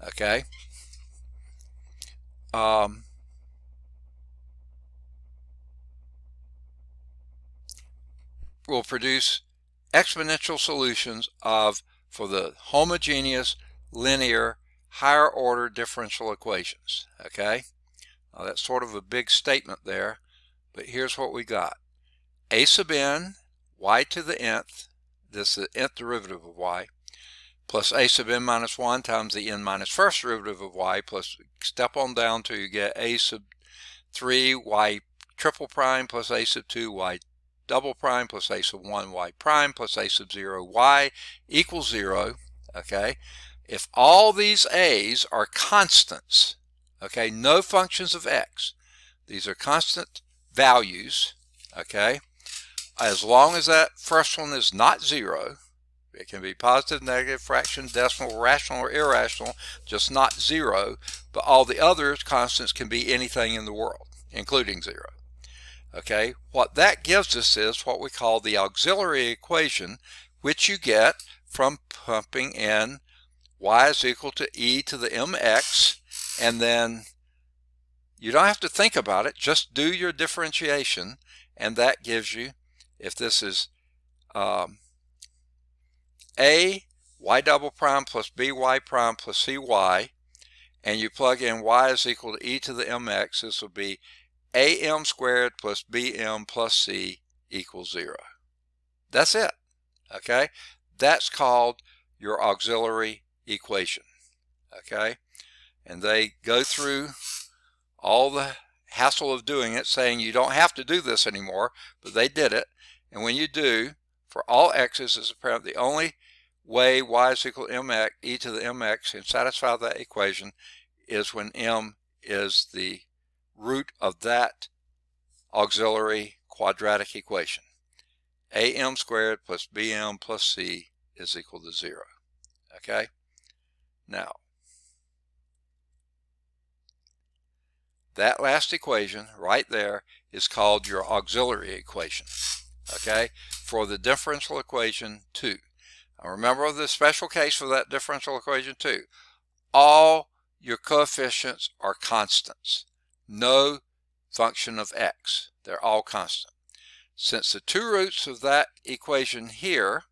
okay, will produce exponential solutions for the homogeneous, linear, higher order differential equations. Okay, now that's sort of a big statement there, but here's what we got. A sub n, y to the nth, this is the nth derivative of y, plus a sub n minus 1 times the n minus first derivative of y, plus step on down till you get a sub 3 y triple prime plus a sub 2 y double prime plus a sub 1 y prime plus a sub 0 y equals 0. Okay, if all these a's are constants, okay, no functions of x, these are constant values, okay, as long as that first one is not 0, it can be positive, negative, fraction, decimal, rational, or irrational, just not 0, but all the other constants can be anything in the world, including 0. Okay, what that gives us is what we call the auxiliary equation, which you get from pumping in y is equal to e to the mx, and then you don't have to think about it, just do your differentiation, and that gives you, if this is a y double prime plus by prime plus cy, and you plug in y is equal to e to the mx, this will be am squared plus bm plus c equals 0. That's it. Okay, that's called your auxiliary equation. Okay, and they go through all the hassle of doing it, saying you don't have to do this anymore, but they did it. And when you do, for all x's, is apparently the only way y is equal to mx, e to the mx, can satisfy that equation is when m is the root of that auxiliary quadratic equation. am squared plus bm plus c is equal to 0. Okay, now that last equation right there is called your auxiliary equation, okay, for the differential equation 2. Now remember the special case for that differential equation 2. All your coefficients are constants. No function of x. They're all constant. Since the two roots of that equation here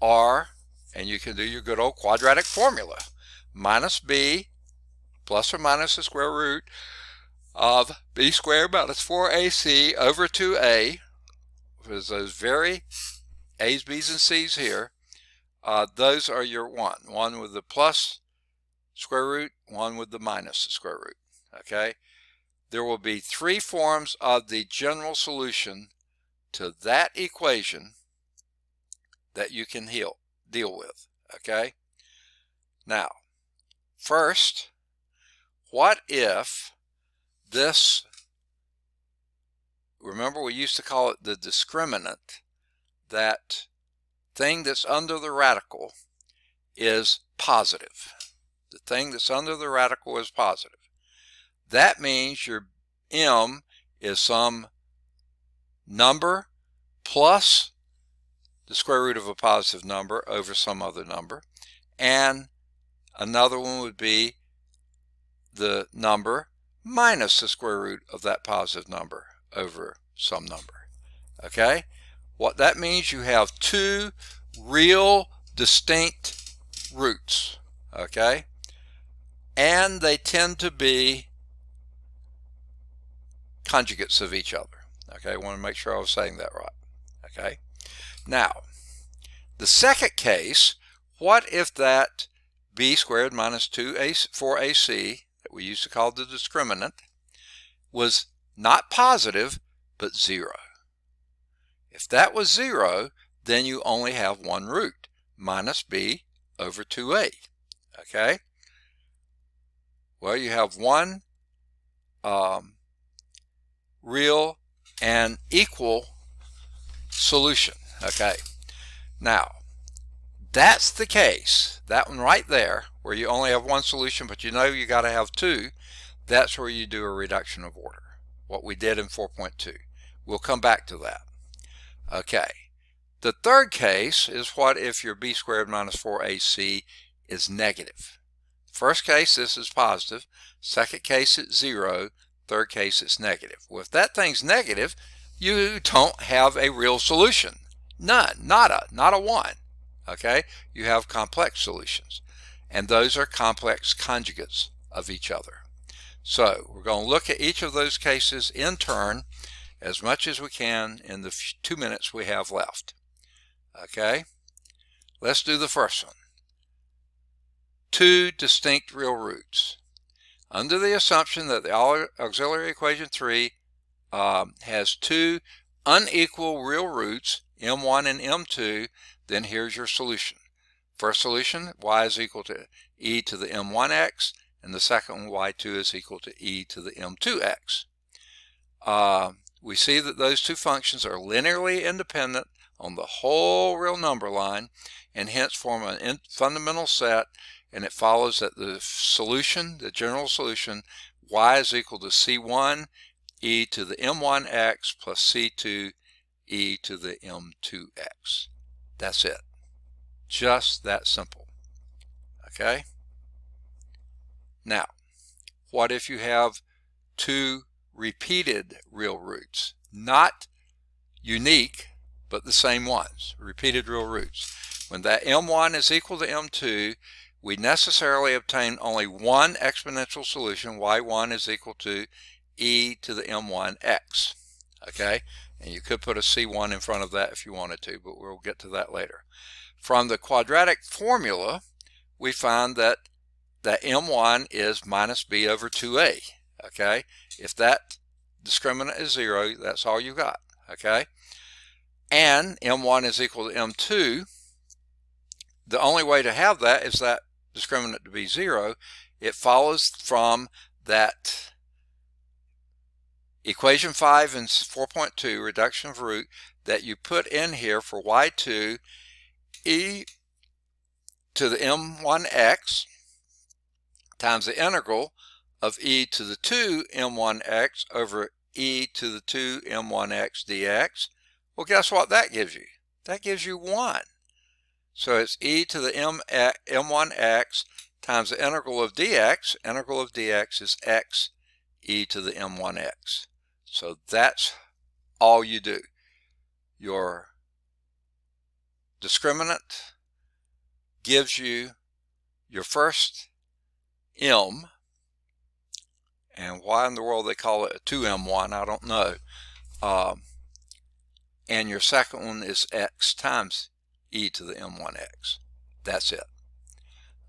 are, and you can do your good old quadratic formula, minus b plus or minus the square root of b squared minus 4ac over 2a, because those very a's, b's, and c's here, those are your one with the plus square root, one with the minus the square root. Okay, there will be 3 forms of the general solution to that equation that you can deal with. Okay, now first, what if this, remember we used to call it the discriminant, that thing that's under the radical is positive. The thing that's under the radical is positive. That means your m is some number plus the square root of a positive number over some other number, and another one would be the number minus the square root of that positive number over some number. Okay, what that means, you have 2 real distinct roots. Okay, and they tend to be conjugates of each other. Okay, I want to make sure I was saying that right. Okay, now the second case, what if that b squared minus 4ac that we used to call the discriminant was not positive but 0? If that was 0, then you only have one root, minus b over 2a. Okay, well, you have one real and equal solution. Okay, now that's the case, that one right there, where you only have one solution but you know you got to have 2. That's where you do a reduction of order, what we did in 4.2. We'll come back to that. Okay, the third case is what if your b squared minus 4ac is negative. First case, this is positive. Second case, it's 0. Third case, it's negative. Well, if that thing's negative, you don't have a real solution. None, not a one. Okay, you have complex solutions, and those are complex conjugates of each other. So we're going to look at each of those cases in turn as much as we can in the 2 minutes we have left. Okay, let's do the first one. Two distinct real roots. Under the assumption that the auxiliary equation 3 has two unequal real roots, m1 and m2, then here's your solution. First solution, y is equal to e to the m1x, and the second one, y2 is equal to e to the m2x. We see that those two functions are linearly independent on the whole real number line, and hence form a fundamental set, and it follows that the solution, the general solution, y is equal to c1 e to the m1x plus c2 e to the m2x. That's it. Just that simple. Okay? Now, what if you have two repeated real roots? Not unique, but the same ones. Repeated real roots. When that m1 is equal to m2, we necessarily obtain only one exponential solution. y1 is equal to e to the m1x. Okay? And you could put a c1 in front of that if you wanted to, but we'll get to that later. From the quadratic formula, we find that m1 is minus b over 2a. Okay? If that discriminant is 0, that's all you got. Okay? And m1 is equal to m2. The only way to have that is that discriminant to be 0. It follows from that equation 5 and 4.2, reduction of root, that you put in here for y2, e to the m1x times the integral of e to the 2 m1x over e to the 2 m1x dx. Well, guess what that gives you? That gives you 1. So it's e to the m1x times the integral of dx. Integral of dx is x e to the m1x. So that's all you do. Your discriminant gives you your first m, and why in the world they call it a 2m1, I don't know. And your second one is x times e to the m1x. That's it.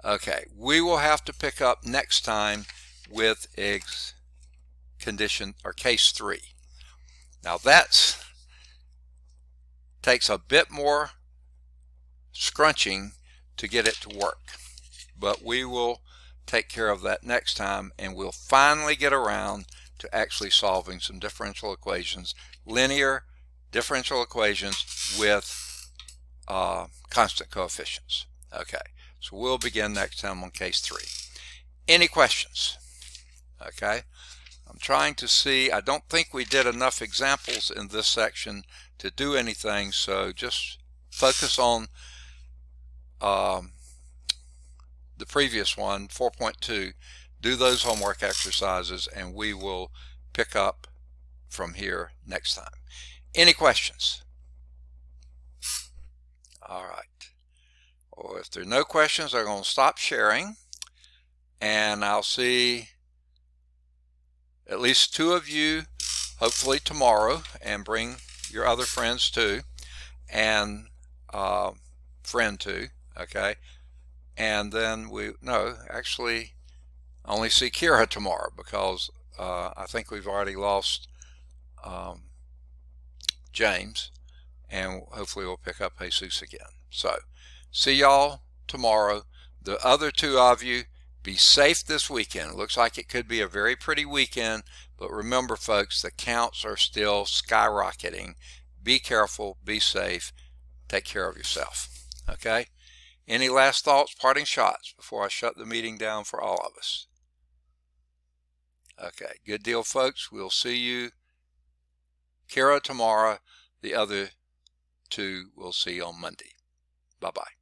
Okay, we will have to pick up next time with condition or case 3. Now that takes a bit more scrunching to get it to work, but we will take care of that next time, and we'll finally get around to actually solving some differential equations, linear differential equations with constant coefficients. Okay, so we'll begin next time on case 3. Any questions? Okay, I'm trying to see, I don't think we did enough examples in this section to do anything, so just focus on the previous one, 4.2. Do those homework exercises, and we will pick up from here next time. Any questions? All right. Well, if there are no questions, I'm going to stop sharing, and I'll see at least 2 of you hopefully tomorrow, and bring your other friends too, and friend too. Okay, and then actually only see Kira tomorrow, because I think we've already lost James, and hopefully we'll pick up Jesus again. So see y'all tomorrow. The other 2 of you, be safe this weekend. It looks like it could be a very pretty weekend, but remember folks, the counts are still skyrocketing. Be careful, be safe, take care of yourself. Okay? Any last thoughts, parting shots before I shut the meeting down for all of us? Okay, good deal folks. We'll see you, Kara, tomorrow. The other 2 we'll see on Monday. Bye-bye.